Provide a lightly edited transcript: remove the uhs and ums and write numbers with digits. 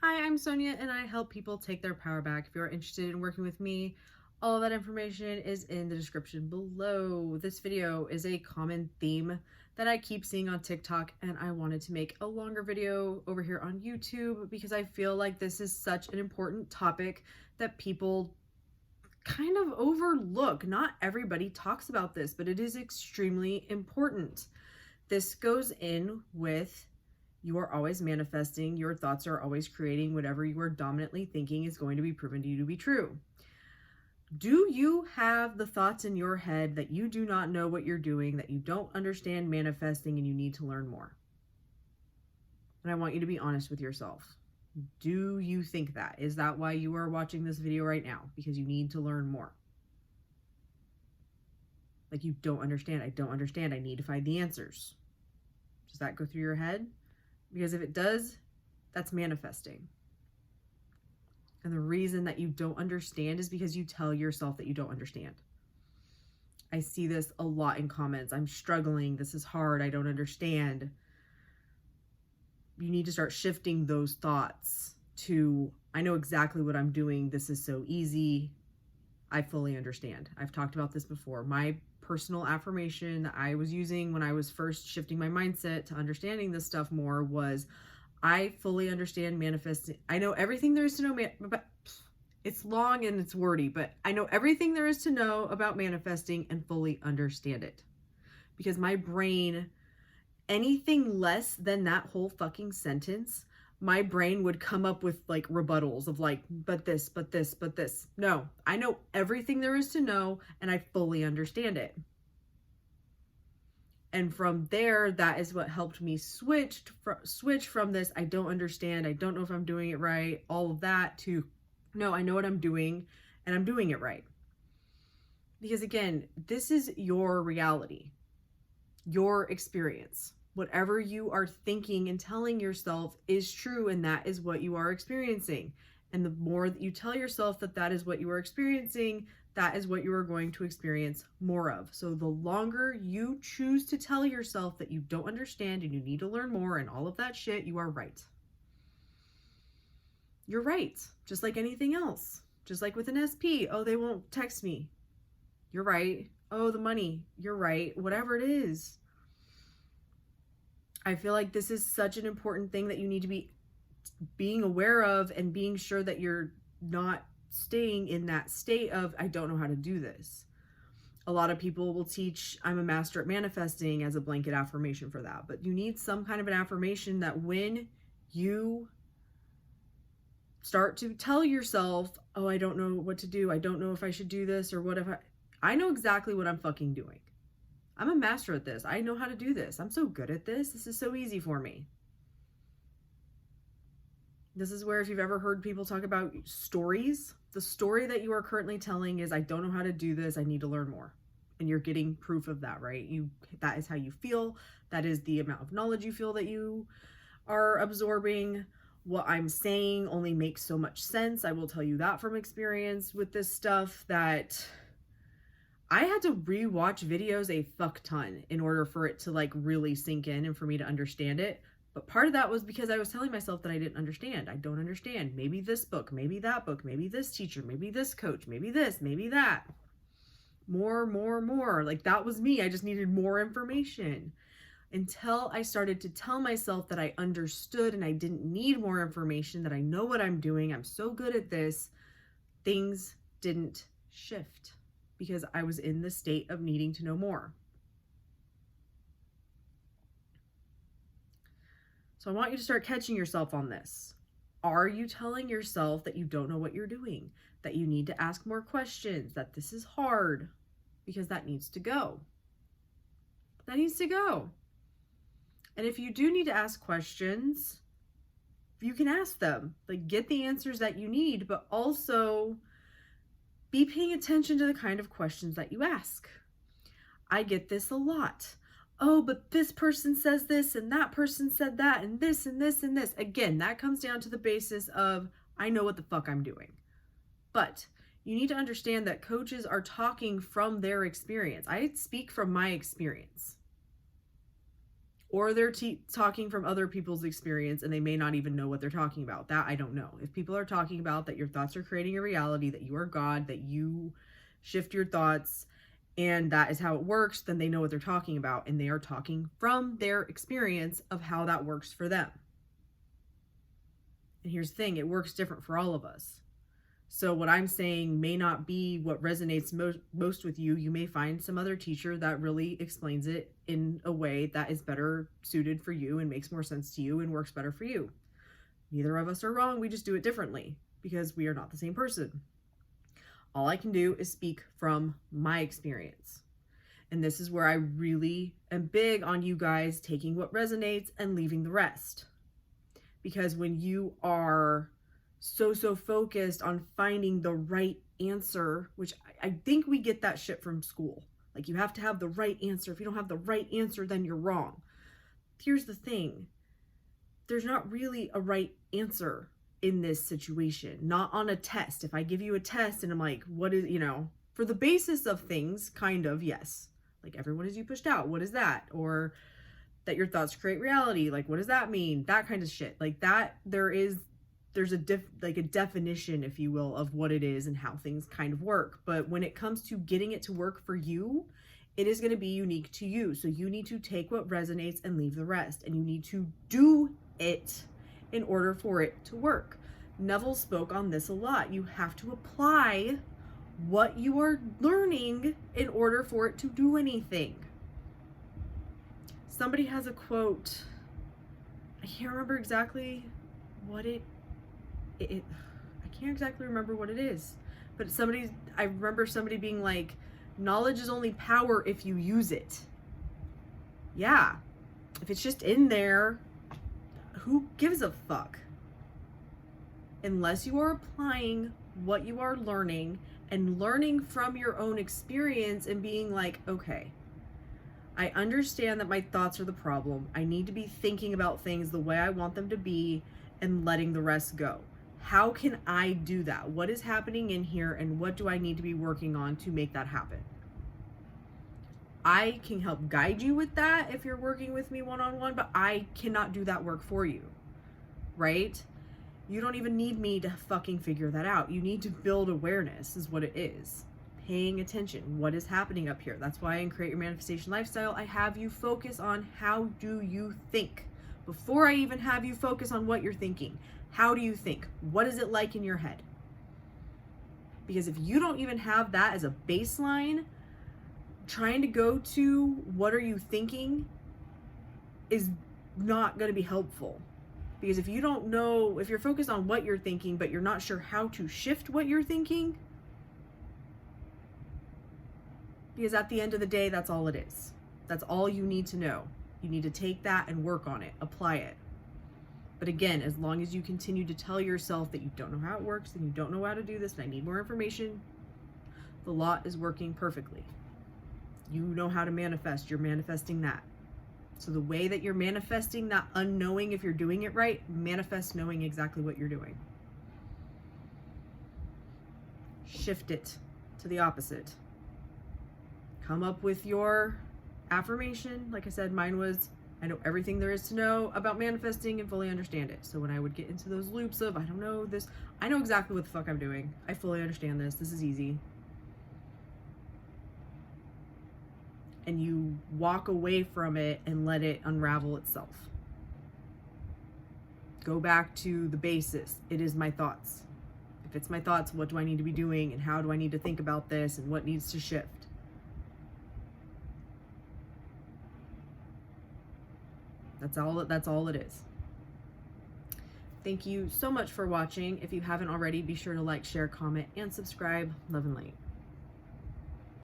Hi, I'm Sonia and I help people take their power back. If you're interested in working with me, all of that information is in the description below. This video is a common theme that I keep seeing on TikTok, and I wanted to make a longer video over here on YouTube because I feel like this is such an important topic that people kind of overlook. Not everybody talks about this, but it is extremely important. This goes in with you are always manifesting. Your thoughts are always creating whatever you are dominantly thinking is going to be proven to you to be true. Do you have the thoughts in your head that you do not know what you're doing, that you don't understand manifesting, and you need to learn more? And I want you to be honest with yourself. Do you think that? Is that why you are watching this video right now? Because you need to learn more. Like you don't understand. I don't understand. I need to find the answers. Does that go through your head? Because if it does, that's manifesting. And the reason that you don't understand is because you tell yourself that you don't understand. I see this a lot in comments. I'm struggling. This is hard. I don't understand. You need to start shifting those thoughts to, I know exactly what I'm doing. This is so easy. I fully understand. I've talked about this before. My personal affirmation that I was using when I was first shifting my mindset to understanding this stuff more was, I fully understand manifesting. I know everything there is to know, but it's long and it's wordy, but I know everything there is to know about manifesting and fully understand it. Because my brain, anything less than that whole fucking sentence, my brain would come up with like rebuttals of like, but this, but this, but this. No, I know everything there is to know and I fully understand it. And from there, that is what helped me switch from this, I don't understand, I don't know if I'm doing it right, all of that, to, no, I know what I'm doing and I'm doing it right. Because again, this is your reality, your experience. Whatever you are thinking and telling yourself is true, and that is what you are experiencing. And the more that you tell yourself that that is what you are experiencing, that is what you are going to experience more of. So the longer you choose to tell yourself that you don't understand and you need to learn more and all of that shit, you are right. You're right. Just like anything else. Just like with an SP. Oh, they won't text me. You're right. Oh, the money. You're right. Whatever it is. I feel like this is such an important thing that you need to be being aware of and being sure that you're not staying in that state of, I don't know how to do this. A lot of people will teach, I'm a master at manifesting as a blanket affirmation for that. But you need some kind of an affirmation that when you start to tell yourself, oh, I don't know what to do, I don't know if I should do this, or what if I know exactly what I'm fucking doing. I'm a master at this. I know how to do this. I'm so good at this. This is so easy for me. This is where, if you've ever heard people talk about stories, the story that you are currently telling is, I don't know how to do this. I need to learn more. And you're getting proof of that, right? That is how you feel. That is the amount of knowledge you feel that you are absorbing. What I'm saying only makes so much sense. I will tell you that from experience with this stuff, that I had to rewatch videos a fuck ton in order for it to like really sink in and for me to understand it. But part of that was because I was telling myself that I didn't understand. I don't understand. Maybe this book, maybe that book, maybe this teacher, maybe this coach, maybe this, maybe that. More. Like that was me. I just needed more information. Until I started to tell myself that I understood and I didn't need more information, that I know what I'm doing, I'm so good at this, things didn't shift because I was in the state of needing to know more. So I want you to start catching yourself on this. Are you telling yourself that you don't know what you're doing, that you need to ask more questions, that this is hard? Because that needs to go. That needs to go. And if you do need to ask questions, you can ask them. Like, get the answers that you need, but also be paying attention to the kind of questions that you ask. I get this a lot. Oh, but this person says this and that person said that and this and this and this. Again, that comes down to the basis of, I know what the fuck I'm doing. But you need to understand that coaches are talking from their experience. I speak from my experience. or they're talking from other people's experience and they may not even know what they're talking about. That I don't know. If people are talking about that your thoughts are creating a reality, that you are God, that you shift your thoughts and that is how it works, then they know what they're talking about, and they are talking from their experience of how that works for them. And here's the thing, it works different for all of us. So what I'm saying may not be what resonates most with you. You may find some other teacher that really explains it in a way that is better suited for you and makes more sense to you and works better for you. Neither of us are wrong. We just do it differently because we are not the same person. All I can do is speak from my experience. And this is where I really am big on you guys taking what resonates and leaving the rest. Because when you are so focused on finding the right answer, which I think we get that shit from school. Like, you have to have the right answer. If you don't have the right answer, then you're wrong. Here's the thing. There's not really a right answer in this situation. Not on a test. If I give you a test and I'm like, what is, for the basis of things, kind of, yes. Like, everyone is you pushed out. What is that? Or that your thoughts create reality. Like, what does that mean? That kind of shit. Like that, there's a definition, if you will, of what it is and how things kind of work. But when it comes to getting it to work for you, it is going to be unique to you. So you need to take what resonates and leave the rest. And you need to do it in order for it to work. Neville spoke on this a lot. You have to apply what you are learning in order for it to do anything. Somebody has a quote. I can't remember exactly what I can't exactly remember what it is, but I remember somebody being like, knowledge is only power if you use it. Yeah. If it's just in there, who gives a fuck? Unless you are applying what you are learning and learning from your own experience and being like, okay, I understand that my thoughts are the problem. I need to be thinking about things the way I want them to be and letting the rest go. How can I do that? What is happening in here and what do I need to be working on to make that happen? I can help guide you with that if you're working with me one-on-one, but I cannot do that work for you, right? You don't even need me to fucking figure that out. You need to build awareness is what it is. Paying attention. What is happening up here? That's why in Create Your Manifestation Lifestyle, I have you focus on how do you think. Before I even have you focus on what you're thinking. How do you think? What is it like in your head? Because if you don't even have that as a baseline, trying to go to what are you thinking is not going to be helpful. Because if you don't know, if you're focused on what you're thinking, but you're not sure how to shift what you're thinking, because at the end of the day, that's all it is. That's all you need to know. You need to take that and work on it, apply it. But again, as long as you continue to tell yourself that you don't know how it works and you don't know how to do this and I need more information, the law is working perfectly. You know how to manifest. You're manifesting that. So the way that you're manifesting that unknowing if you're doing it right, manifest knowing exactly what you're doing. Shift it to the opposite. Come up with your affirmation. Like I said, mine was, I know everything there is to know about manifesting and fully understand it. So when I would get into those loops of, I don't know this, I know exactly what the fuck I'm doing. I fully understand this. This is easy. And you walk away from it and let it unravel itself. Go back to the basis. It is my thoughts. If it's my thoughts, what do I need to be doing and how do I need to think about this and what needs to shift? That's all it is. Thank you so much for watching. If you haven't already, be sure to like, share, comment, and subscribe. Love and light.